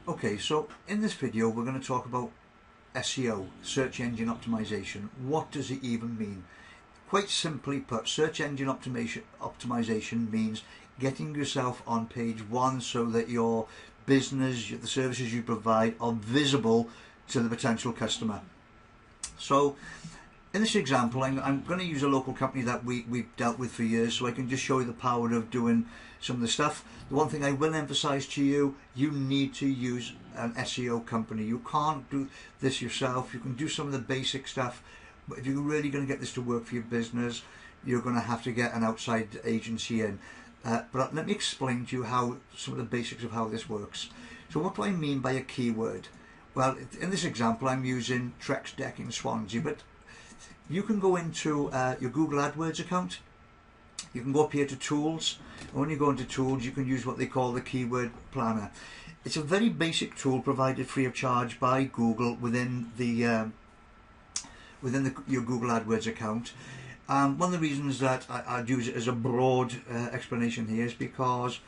Okay, so in this video we're going to talk about SEO, search engine optimization. What does it even mean? Quite simply put, search engine optimization means getting yourself on page one so that your business, the services you provide, are visible to the potential customer. So in this example, I'm going to use a local company that we've dealt with for years, so I can just show you the power of doing some of the stuff. The one thing I will emphasize to you, you need to use an SEO company. You can't do this yourself. You can do some of the basic stuff, but if you're really going to get this to work for your business, you're going to have to get an outside agency in. But let me explain to you how some of the basics of how this works. So what do I mean by a keyword? Well, in this example, I'm using Trex Decking Swansea, but you can go into your Google AdWords account. You can go up here to Tools, and when you go into Tools, you can use what they call the Keyword Planner. It's a very basic tool provided free of charge by Google within your Google AdWords account. One of the reasons that I'd use it as a broad explanation here is because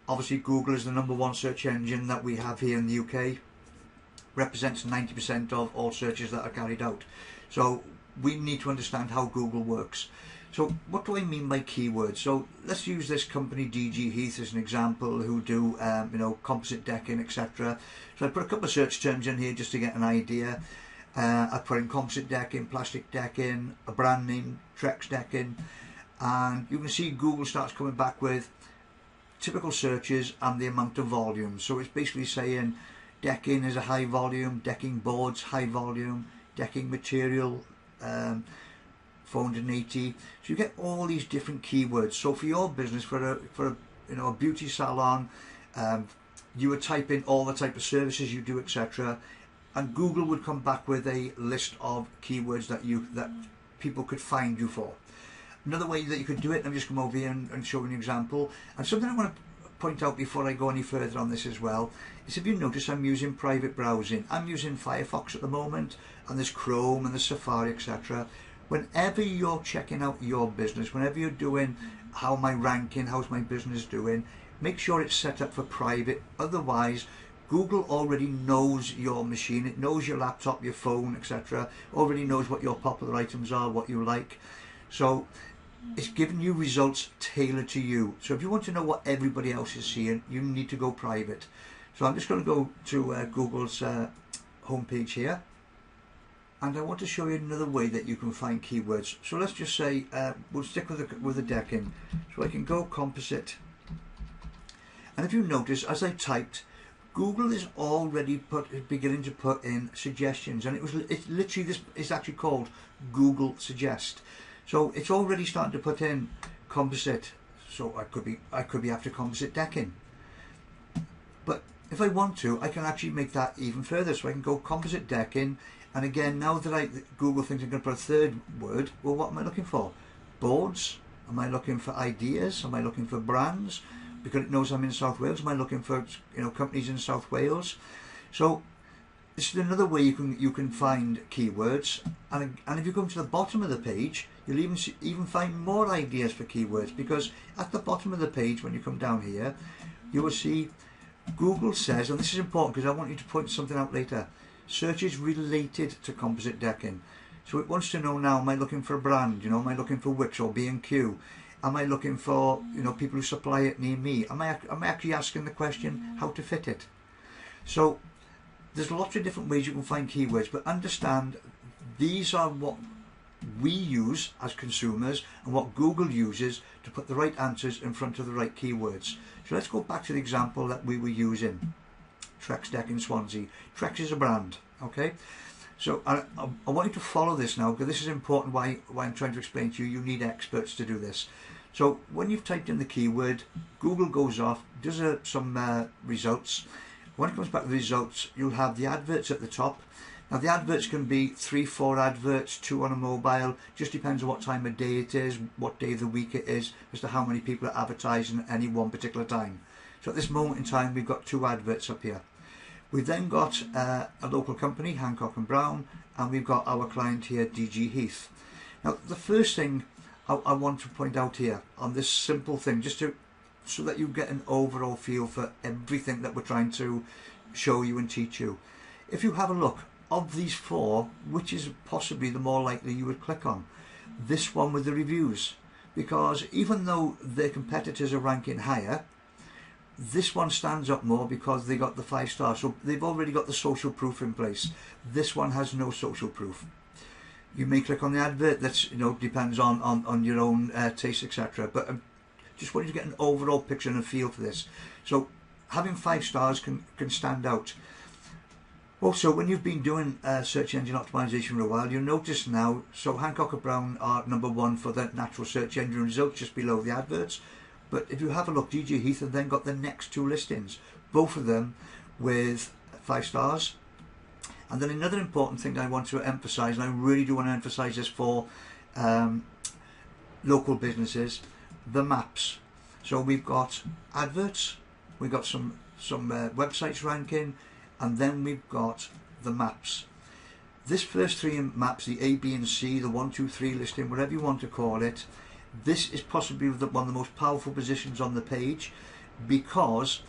obviously Google is the #1 search engine that we have here in the UK. Represents 90% of all searches that are carried out. So we need to understand how Google works. So what do I mean by keywords? So let's use this company DG Heath as an example, who do composite decking, etc. So I put a couple of search terms in here just to get an idea. I put in composite decking, plastic decking, a brand name, Trex Decking, and you can see Google starts coming back with typical searches and the amount of volume. So it's basically saying decking is a high volume, decking boards high volume, decking material 480. So you get all these different keywords. So for your business, for a beauty salon, you would type in all the type of services you do, etc., and Google would come back with a list of keywords that people could find you for. Another way that you could do it, I'm just come over here and show you an example. And something I want to point out before I go any further on this as well is, if you notice, I'm using private browsing. I'm using Firefox at the moment, and there's Chrome and there's Safari, etc. Whenever you're checking out your business, whenever you're doing how am I ranking, how's my business doing, make sure it's set up for private. Otherwise, Google already knows your machine, it knows your laptop, your phone, etc. Already knows what your popular items are, what you like. So it's giving you results tailored to you. So if you want to know what everybody else is seeing, you need to go private. So I'm just going to go to Google's homepage here, and I want to show you another way that you can find keywords. So let's just say we'll stick with the decking. So I can go composite, and if you notice, as I typed, Google is already beginning to put in suggestions, and it's literally this. It's actually called Google Suggest. So it's already starting to put in composite. So I could be after composite decking. But if I want to, I can actually make that even further. So I can go composite decking, and again, now that Google thinks I'm going to put a third word, well, what am I looking for? Boards? Am I looking for ideas? Am I looking for brands? Because it knows I'm in South Wales, am I looking for companies in South Wales? So this is another way you can find keywords, and if you come to the bottom of the page, you'll even find more ideas for keywords, because at the bottom of the page, when you come down here, you will see Google says, and this is important because I want you to point something out later, searches related to composite decking. So it wants to know now, am I looking for a brand? Am I looking for Wix or B&Q? Am I looking for people who supply it near me? Am I actually asking the question how to fit it? So there's lots of different ways you can find keywords, but understand these are what we use as consumers and what Google uses to put the right answers in front of the right keywords. So let's go back to the example that we were using, Trex Decking Swansea. Trex is a brand, okay? So I want you to follow this now, because this is important. Why I'm trying to explain to you, you need experts to do this. So when you've typed in the keyword, Google goes off, does some results. When it comes back to the results, you'll have the adverts at the top. Now the adverts can be 3, 4 adverts, 2 on a mobile, just depends on what time of day it is, what day of the week it is, as to how many people are advertising at any one particular time. So at this moment in time, we've got 2 adverts up here. We've then got a local company, Hancock and Brown, and we've got our client here, DG Heath. Now the first thing I want to point out here on this simple thing, just to so that you get an overall feel for everything that we're trying to show you and teach you. If you have a look, of these four, which is possibly the more likely you would click on? This one with the reviews, because even though their competitors are ranking higher, this one stands up more because they got the 5 stars, so they've already got the social proof in place. This one has no social proof. You may click on the advert, that's, you know, depends on your own taste, etc. But just want you to get an overall picture and a feel for this. So having 5 stars can stand out. Also, when you've been doing search engine optimization for a while, you'll notice now, so Hancock & Brown are #1 for the natural search engine results, just below the adverts. But if you have a look, DJ Heath have then got the next 2 listings, both of them with 5 stars. And then another important thing I want to emphasize, and I really do want to emphasize this for local businesses, the maps. So we've got adverts, we've got some websites ranking, and then we've got the maps. This first 3 maps, the A, B and C, the 1, 2, 3 listing, whatever you want to call it, this is possibly one of the most powerful positions on the page, because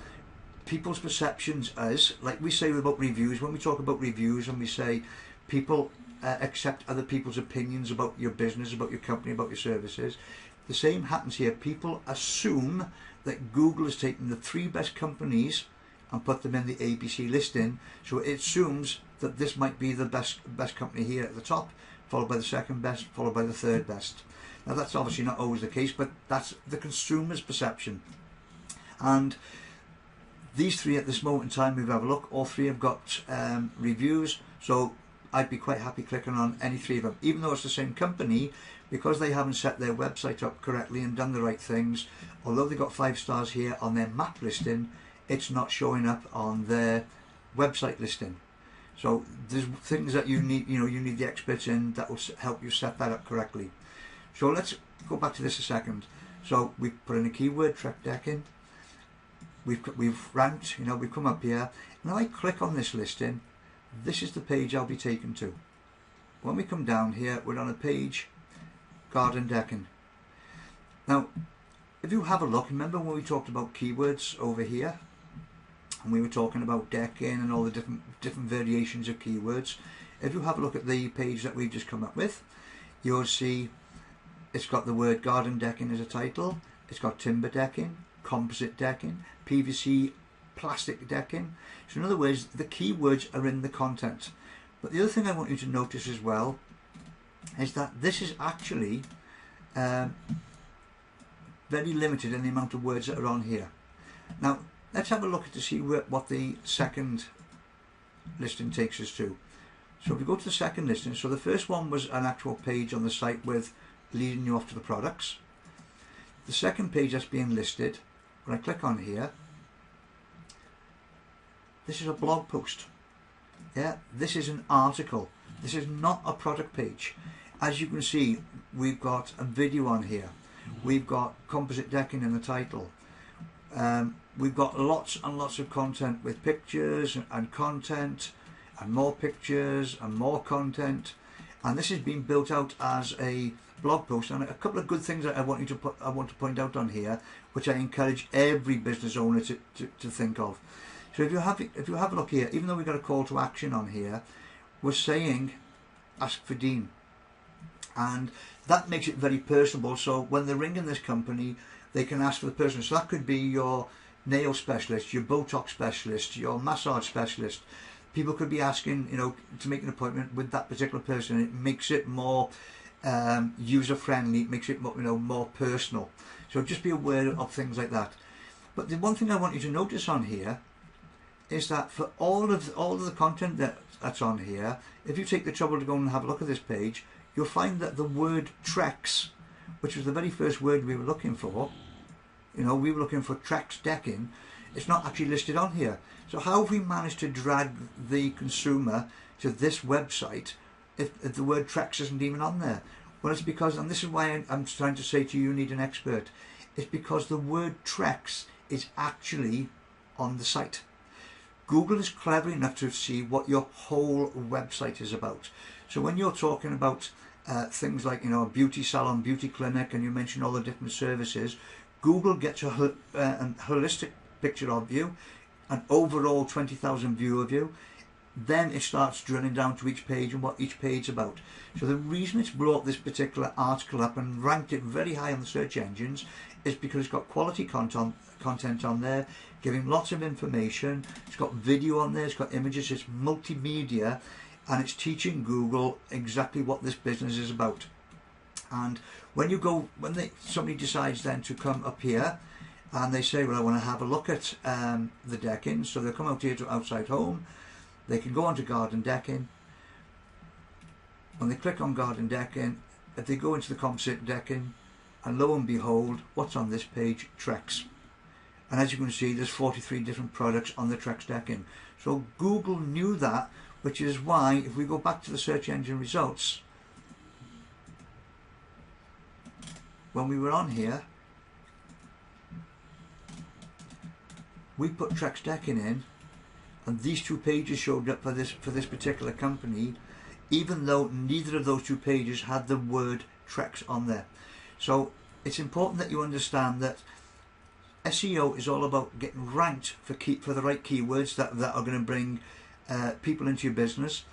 people's perceptions is, like we say about reviews, when we talk about reviews and we say people accept other people's opinions about your business, about your company, about your services, the same happens here. People assume that Google has taken the 3 best companies and put them in the ABC listing, so it assumes that this might be the best company here at the top, followed by the second best, followed by the third best. Now that's obviously not always the case, but that's the consumer's perception. And these 3 at this moment in time, we've have a look, all 3 have got reviews, so I'd be quite happy clicking on any 3 of them, even though it's the same company, because they haven't set their website up correctly and done the right things. Although they got 5 stars here on their map listing, it's not showing up on their website listing. So there's things that you need, you need the experts in that will help you set that up correctly. So let's go back to this a second. So we've put in a keyword, Trek decking. We've ranked, we've come up here. Now I click on this listing, this is the page I'll be taken to. When we come down here, we're on a page, garden decking. Now, if you have a look, remember when we talked about keywords over here? And we were talking about decking and all the different variations of keywords. If you have a look at the page that we've just come up with, you'll see it's got the word garden decking as a title. It's got timber decking, composite decking, PVC plastic decking. So in other words, the keywords are in the content. But the other thing I want you to notice as well is that this is actually very limited in the amount of words that are on here. Now let's have a look to see what the second listing takes us to. So if we go to the second listing, so the first one was an actual page on the site with leading you off to the products. The second page that's being listed, when I click on here, this is a blog post. Yeah, this is an article. This is not a product page. As you can see, we've got a video on here. We've got composite decking in the title. We've got lots and lots of content with pictures and content and more pictures and more content. And this has been built out as a blog post. And a couple of good things that I want to point out on here, which I encourage every business owner to think of. So if you have a look here, even though we've got a call to action on here, we're saying ask for Dean, and that makes it very personable. So when they're ringing this company, they can ask for the person. So that could be your nail specialist, your Botox specialist, your massage specialist. People could be asking, to make an appointment with that particular person. It makes it more user friendly. It makes it more, more personal. So just be aware of things like that. But the one thing I want you to notice on here is that for all of the content that's on here, if you take the trouble to go and have a look at this page, you'll find that the word Trex, which was the very first word we were looking for, we were looking for Trex decking, it's not actually listed on here. So how have we managed to drag the consumer to this website if the word Trex isn't even on there? Well, it's because, and this is why I'm trying to say to you, you need an expert, it's because the word Trex is actually on the site. Google is clever enough to see what your whole website is about. So when you're talking about things like, a beauty salon, beauty clinic, and you mention all the different services, Google gets a holistic picture of you, an overall 20,000 view of you. Then it starts drilling down to each page and what each page is about. So the reason it's brought this particular article up and ranked it very high on the search engines is because it's got quality content on there, giving lots of information. It's got video on there, it's got images, it's multimedia, and it's teaching Google exactly what this business is about. And when somebody decides then to come up here and they say, well, I want to have a look at the decking, so they'll come out here to Outside Home. They can go onto garden decking. When they click on garden decking, if they go into the composite decking, and lo and behold, what's on this page? Trex. And as you can see, there's 43 different products on the Trex decking. So Google knew that, which is why, if we go back to the search engine results, when we were on here, we put Trex decking in, and these two pages showed up for this particular company, even though neither of those two pages had the word Trex on there. So it's important that you understand that SEO is all about getting ranked for the right keywords that are going to bring people into your business.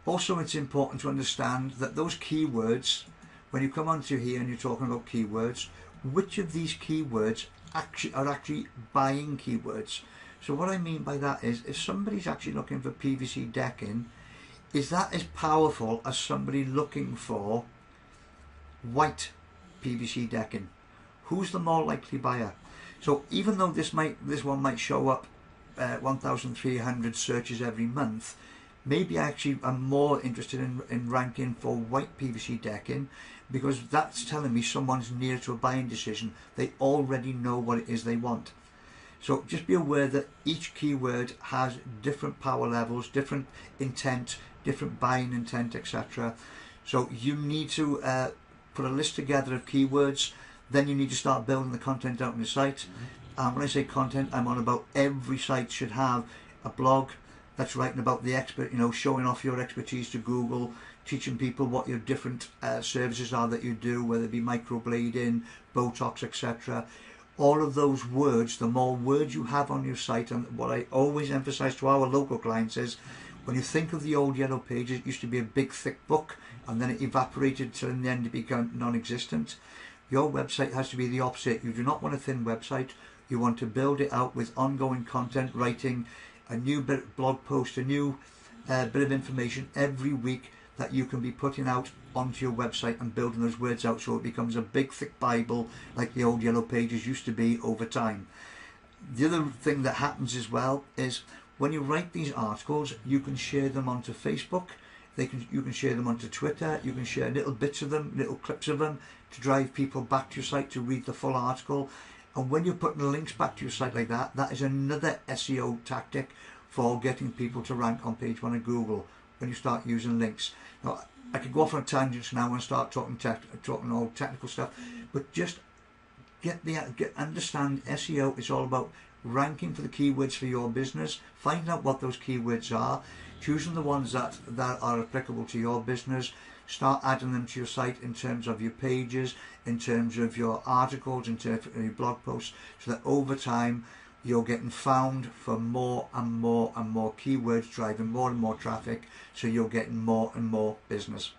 Also, it's important to understand that those keywords, when you come onto here and you're talking about keywords, which of these keywords are actually buying keywords. So what I mean by that is, if somebody's actually looking for PVC decking, is that as powerful as somebody looking for white PVC decking? Who's the more likely buyer? So even though this one might show up 1,300 searches every month, maybe I actually am more interested in ranking for white PVC decking, because that's telling me someone's near to a buying decision. They already know what it is they want. So just be aware that each keyword has different power levels, different intent, different buying intent, etc. So you need to put a list together of keywords. Then you need to start building the content out on the site. And when I say content, I'm on about every site should have a blog that's writing about the expert, showing off your expertise to Google, teaching people what your different services are that you do, whether it be microblading, Botox, etc. All of those words, the more words you have on your site, and what I always emphasize to our local clients is, when you think of the old Yellow Pages, it used to be a big thick book, and then it evaporated till in the end it became non-existent. Your website has to be the opposite. You do not want a thin website. You want to build it out with ongoing content, writing a new blog post, a new bit of information every week that you can be putting out onto your website and building those words out so it becomes a big thick Bible like the old Yellow Pages used to be over time. The other thing that happens as well is, when you write these articles, you can share them onto Facebook, you can share them onto Twitter, you can share little bits of them, little clips of them, to drive people back to your site to read the full article. And when you're putting links back to your site like that, that is another SEO tactic for getting people to rank on page 1 of Google, when you start using links. Now, I could go off on tangents now and start talking all technical stuff, but just understand SEO is all about ranking for the keywords for your business, finding out what those keywords are, choosing the ones that are applicable to your business, start adding them to your site in terms of your pages, in terms of your articles, in terms of your blog posts, so that over time you're getting found for more and more and more keywords, driving more and more traffic, so you're getting more and more business.